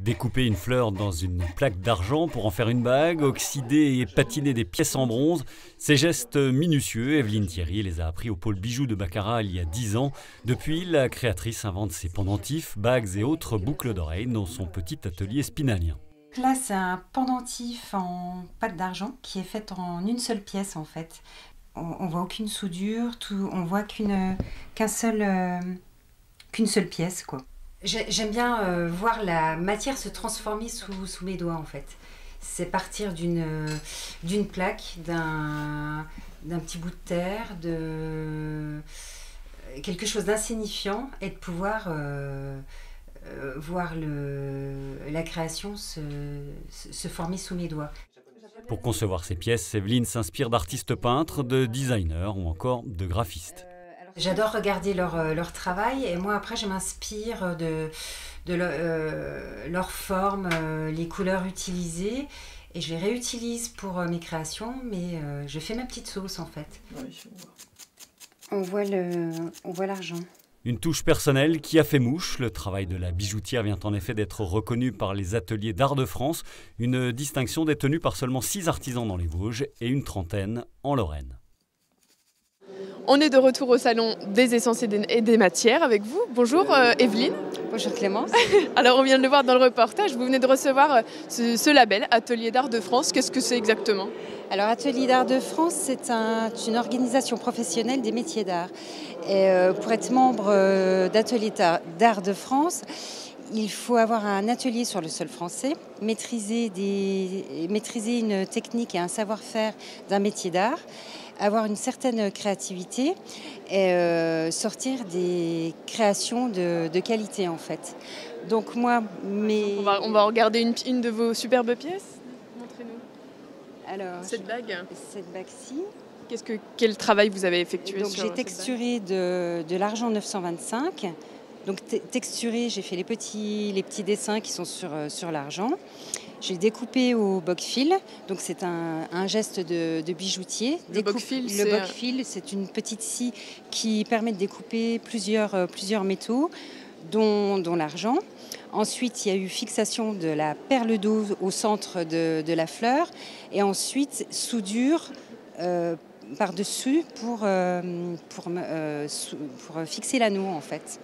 Découper une fleur dans une plaque d'argent pour en faire une bague, oxyder et patiner des pièces en bronze, ces gestes minutieux, Evelyne Thierry les a appris au pôle bijoux de Baccarat il y a 10 ans. Depuis, la créatrice invente ses pendentifs, bagues et autres boucles d'oreilles dans son petit atelier spinalien. Là, c'est un pendentif en pâte d'argent qui est fait en une seule pièce en fait. On voit aucune soudure, on voit qu'une seule pièce, quoi. J'aime bien voir la matière se transformer sous mes doigts en fait. C'est partir d'une plaque, d'un petit bout de terre, de quelque chose d'insignifiant, et de pouvoir voir la création se former sous mes doigts. Pour concevoir ces pièces, Evelyne s'inspire d'artistes peintres, de designers ou encore de graphistes. J'adore regarder leur travail, et moi après je m'inspire de leur forme, les couleurs utilisées, et je les réutilise pour mes créations, mais je fais ma petite sauce en fait. On voit l'argent. Une touche personnelle qui a fait mouche. Le travail de la bijoutière vient en effet d'être reconnu par les ateliers d'art de France, une distinction détenue par seulement 6 artisans dans les Vosges et une trentaine en Lorraine. On est de retour au salon des essences et des matières avec vous. Bonjour Evelyne. Bonjour Clémence. Alors on vient de le voir dans le reportage, vous venez de recevoir ce label Atelier d'art de France. Qu'est-ce que c'est exactement ? Alors Atelier d'art de France, c'est une organisation professionnelle des métiers d'art. Et pour être membre d'Atelier d'art de France, il faut avoir un atelier sur le sol français, maîtriser une technique et un savoir-faire d'un métier d'art, avoir une certaine créativité et sortir des créations de qualité en fait. Donc moi, on va regarder une de vos superbes pièces. Montrez-nous. Alors, cette bague. Cette bague-ci. Quel travail vous avez effectué sur cette bague ? J'ai texturé de l'argent 925. Donc texturé, j'ai fait les petits dessins qui sont sur l'argent. J'ai découpé au boc-fil, donc c'est un geste de bijoutier. Le boc-fil, c'est une petite scie qui permet de découper plusieurs métaux, dont l'argent. Ensuite, il y a eu fixation de la perle d'eau au centre de la fleur, et ensuite soudure par-dessus pour fixer l'anneau en fait.